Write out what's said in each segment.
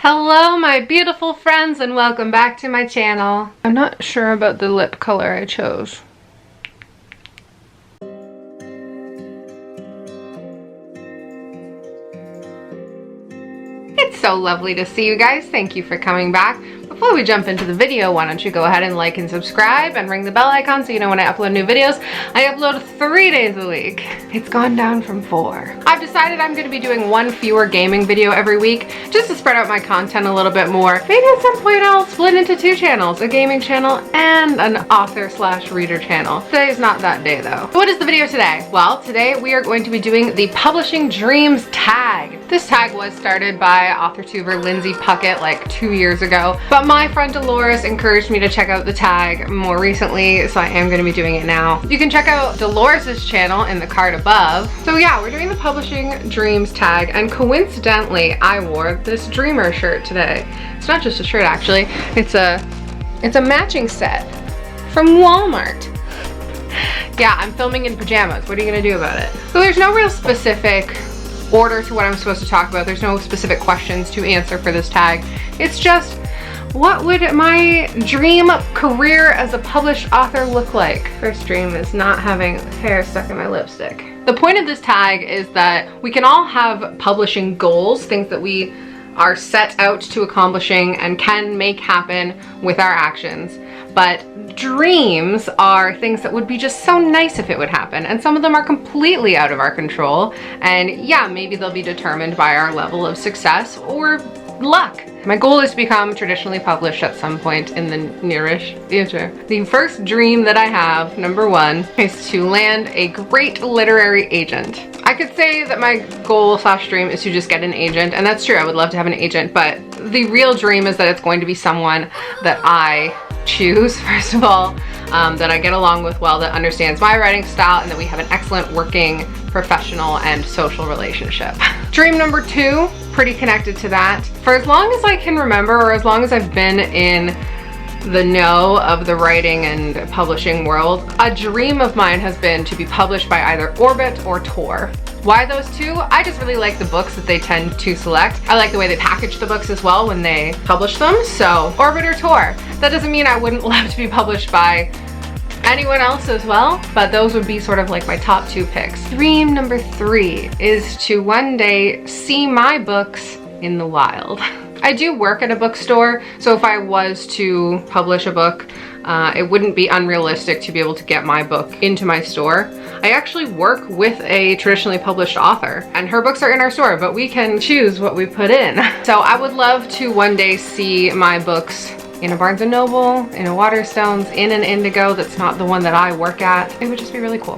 Hello my beautiful friends and welcome back to my channel. I'm not sure about the lip color I chose. It's so lovely to see you guys. Thank you for coming back. Before we jump into the video, why don't you go ahead and like and subscribe and ring the bell icon so you know when I upload new videos. I upload 3 days a week. It's gone down from 4. I've decided I'm going to be doing 1 fewer gaming video every week just to spread out my content a little bit more. Maybe at some point I'll split into 2 channels, a gaming channel and an author/reader channel. Today's not that day though. What is the video today? Well, today we are going to be doing the Publishing Dreams tag. This tag was started by AuthorTuber Lindsay Puckett like 2 years ago, but my friend Dolores encouraged me to check out the tag more recently, so I am going to be doing it now. You can check out Dolores's channel in the card above. So yeah, we're doing the Publishing Dreams tag, and coincidentally, I wore this Dreamer shirt today. It's not just a shirt actually, it's a matching set from Walmart. Yeah, I'm filming in pajamas. What are you gonna do about it? So there's no real specific order to what I'm supposed to talk about. There's no specific questions to answer for this tag. It's just, what would my dream career as a published author look like? First dream is not having hair stuck in my lipstick. The point of this tag is that we can all have publishing goals, things that we are set out to accomplishing and can make happen with our actions. But dreams are things that would be just so nice if it would happen, and some of them are completely out of our control, and yeah, maybe they'll be determined by our level of success or luck. My goal is to become traditionally published at some point in the nearish future. The first dream that I have, number 1, is to land a great literary agent. I could say that my goal/dream is to just get an agent, and that's true, I would love to have an agent, but the real dream is that it's going to be someone that I choose, first of all, that I get along with well, that understands my writing style, and that we have an excellent working professional and social relationship. Dream number 2, pretty connected to that. For as long as I can remember, or as long as I've been in the know of the writing and publishing world, a dream of mine has been to be published by either Orbit or Tor. Why those 2? I just really like the books that they tend to select. I like the way they package the books as well when they publish them, so Orbit or Tor. That doesn't mean I wouldn't love to be published by anyone else as well, but those would be sort of like my top 2 picks. Dream number 3 is to one day see my books in the wild. I do work at a bookstore, so if I was to publish a book, it wouldn't be unrealistic to be able to get my book into my store. I actually work with a traditionally published author, and her books are in our store, but we can choose what we put in. So I would love to one day see my books in a Barnes & Noble, in a Waterstones, in an Indigo that's not the one that I work at. It would just be really cool.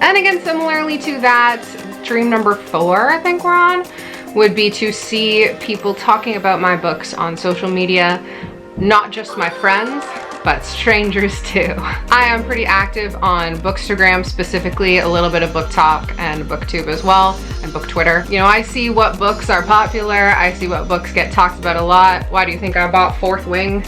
And again, similarly to that, dream number 4, I think we're on, would be to see people talking about my books on social media, not just my friends, but strangers too. I am pretty active on Bookstagram, specifically a little bit of Book Talk and Booktube as well, and Book Twitter. You know, I see what books are popular, I see what books get talked about a lot. Why do you think I bought Fourth Wing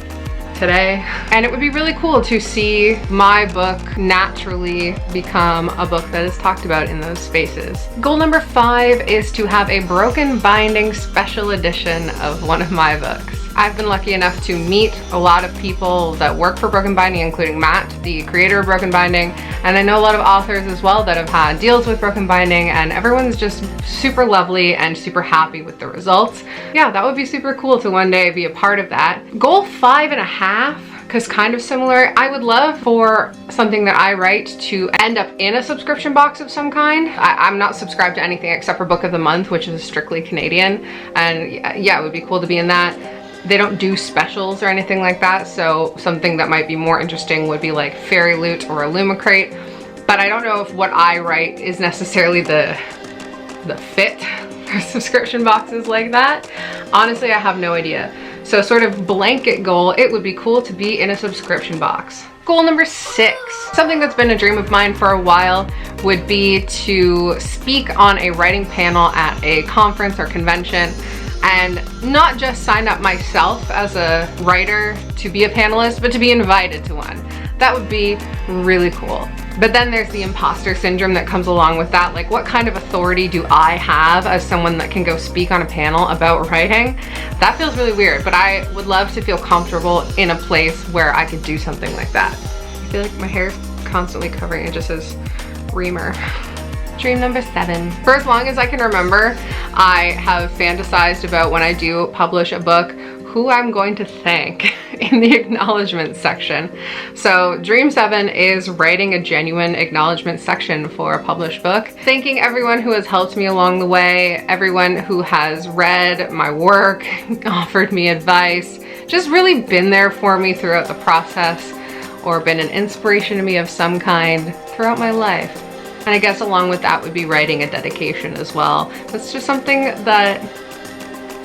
today? And it would be really cool to see my book naturally become a book that is talked about in those spaces. Goal number 5 is to have a broken binding special edition of one of my books. I've been lucky enough to meet a lot of people that work for Broken Binding, including Matt, the creator of Broken Binding, and I know a lot of authors as well that have had deals with Broken Binding, and everyone's just super lovely and super happy with the results. Yeah, that would be super cool to one day be a part of that. Goal 5.5, because kind of similar, I would love for something that I write to end up in a subscription box of some kind. I'm not subscribed to anything except for Book of the Month, which is strictly Canadian, and yeah, it would be cool to be in that. They don't do specials or anything like that, so something that might be more interesting would be like Fairy Loot or Illumicrate, but I don't know if what I write is necessarily the fit for subscription boxes like that. Honestly, I have no idea. So sort of blanket goal, it would be cool to be in a subscription box. Goal number 6, something that's been a dream of mine for a while, would be to speak on a writing panel at a conference or convention, and not just sign up myself as a writer to be a panelist, but to be invited to one. That would be really cool. But then there's the imposter syndrome that comes along with that. Like, what kind of authority do I have as someone that can go speak on a panel about writing? That feels really weird, but I would love to feel comfortable in a place where I could do something like that. I feel like my hair's constantly covering it, just says Reamer. Dream number 7. For as long as I can remember, I have fantasized about when I do publish a book, who I'm going to thank in the acknowledgements section. So dream 7 is writing a genuine acknowledgement section for a published book. Thanking everyone who has helped me along the way, everyone who has read my work, offered me advice, just really been there for me throughout the process, or been an inspiration to me of some kind throughout my life. And I guess along with that would be writing a dedication as well. It's just something that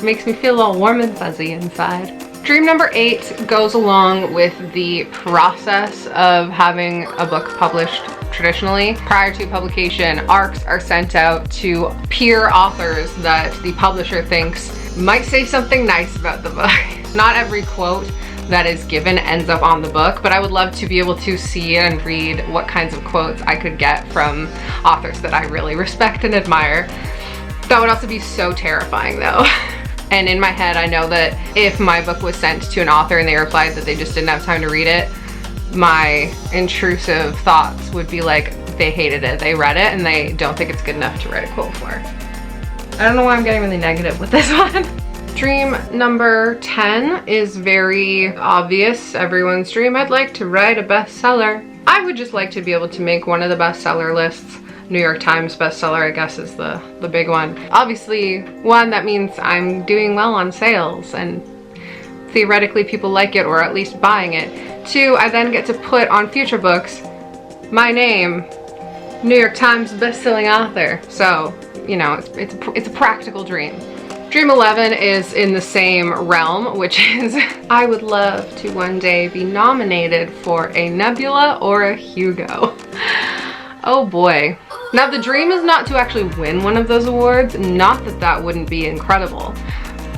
makes me feel all warm and fuzzy inside. Dream number 8 goes along with the process of having a book published traditionally. Prior to publication, ARCs are sent out to peer authors that the publisher thinks might say something nice about the book. Not every quote that is given ends up on the book, but I would love to be able to see and read what kinds of quotes I could get from authors that I really respect and admire. That would also be so terrifying though. And in my head, I know that if my book was sent to an author and they replied that they just didn't have time to read it, my intrusive thoughts would be like, they hated it, they read it, and they don't think it's good enough to write a quote for. I don't know why I'm getting really negative with this one. Dream number 10 is very obvious, everyone's dream. I'd like to write a bestseller. I would just like to be able to make one of the bestseller lists. New York Times bestseller, I guess, is the big one. Obviously, one, that means I'm doing well on sales and theoretically people like it or at least buying it. 2, I then get to put on future books my name, New York Times bestselling author. So, you know, it's a practical dream. Dream 11 is in the same realm, which is I would love to one day be nominated for a Nebula or a Hugo. Oh boy. Now the dream is not to actually win one of those awards, not that that wouldn't be incredible,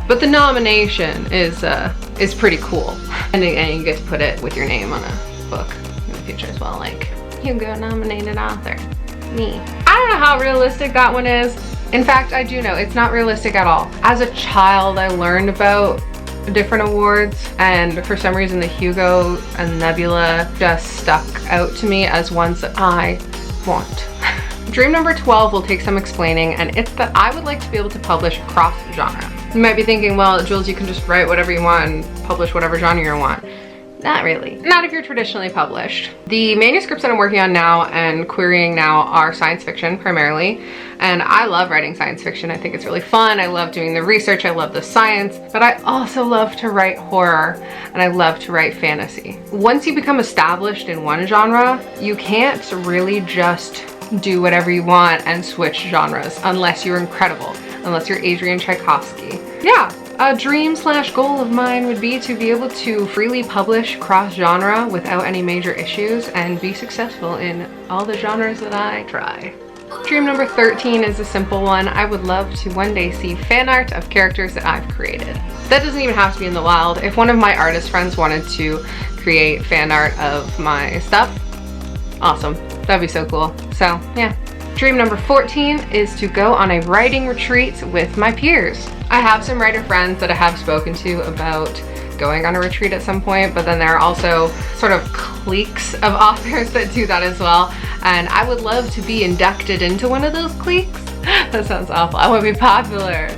but the nomination is pretty cool. And you get to put it with your name on a book in the future as well, like Hugo nominated author, me. I don't know how realistic that one is. In fact, I do know it's not realistic at all. As a child, I learned about different awards, and for some reason the Hugo and Nebula just stuck out to me as ones that I want. Dream number 12 will take some explaining, and it's that I would like to be able to publish cross-genre. You might be thinking, well, Jules, you can just write whatever you want and publish whatever genre you want. Not really. Not if you're traditionally published. The manuscripts that I'm working on now and querying now are science fiction primarily, and I love writing science fiction. I think it's really fun. I love doing the research. I love the science, but I also love to write horror, and I love to write fantasy. Once you become established in one genre, you can't really just do whatever you want and switch genres unless you're incredible, unless you're Adrian Tchaikovsky. Yeah. A dream/goal of mine would be to be able to freely publish cross-genre without any major issues and be successful in all the genres that I try. Dream number 13 is a simple one. I would love to one day see fan art of characters that I've created. That doesn't even have to be in the wild. If one of my artist friends wanted to create fan art of my stuff, awesome. That'd be so cool. So yeah. Dream number 14 is to go on a writing retreat with my peers. I have some writer friends that I have spoken to about going on a retreat at some point, but then there are also sort of cliques of authors that do that as well. And I would love to be inducted into one of those cliques. That sounds awful. I want to be popular.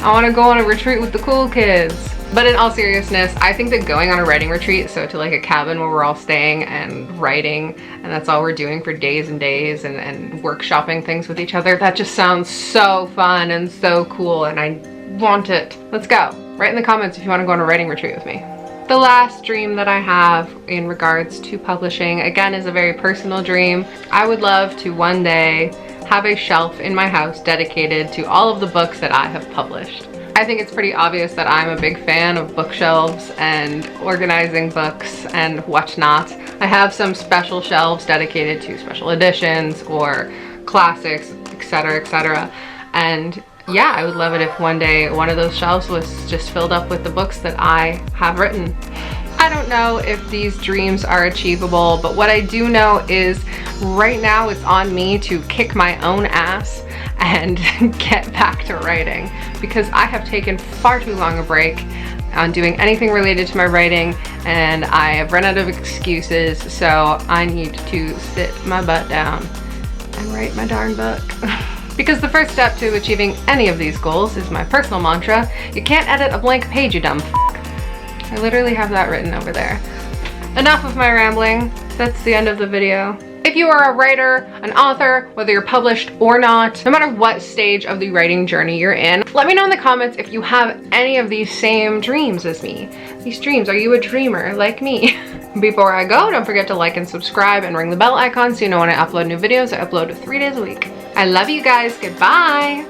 I want to go on a retreat with the cool kids. But in all seriousness, I think that going on a writing retreat, so to like a cabin where we're all staying and writing, and that's all we're doing for days and days, and workshopping things with each other, that just sounds so fun and so cool, and I want it. Let's go. Write in the comments if you want to go on a writing retreat with me. The last dream that I have in regards to publishing, again, is a very personal dream. I would love to one day have a shelf in my house dedicated to all of the books that I have published. I think it's pretty obvious that I'm a big fan of bookshelves and organizing books and whatnot. I have some special shelves dedicated to special editions or classics, etc., etc. And yeah, I would love it if one day one of those shelves was just filled up with the books that I have written. I don't know if these dreams are achievable, but what I do know is right now it's on me to kick my own ass and get back to writing, because I have taken far too long a break on doing anything related to my writing, and I have run out of excuses, so I need to sit my butt down and write my darn book. Because the first step to achieving any of these goals is my personal mantra: you can't edit a blank page, you dumb f***. I literally have that written over there. Enough of my rambling. That's the end of the video. If you are a writer, an author, whether you're published or not, no matter what stage of the writing journey you're in, let me know in the comments if you have any of these same dreams as me. These dreams, are you a dreamer like me? Before I go, don't forget to like and subscribe and ring the bell icon so you know when I upload new videos. I upload 3 days a week. I love you guys. Goodbye.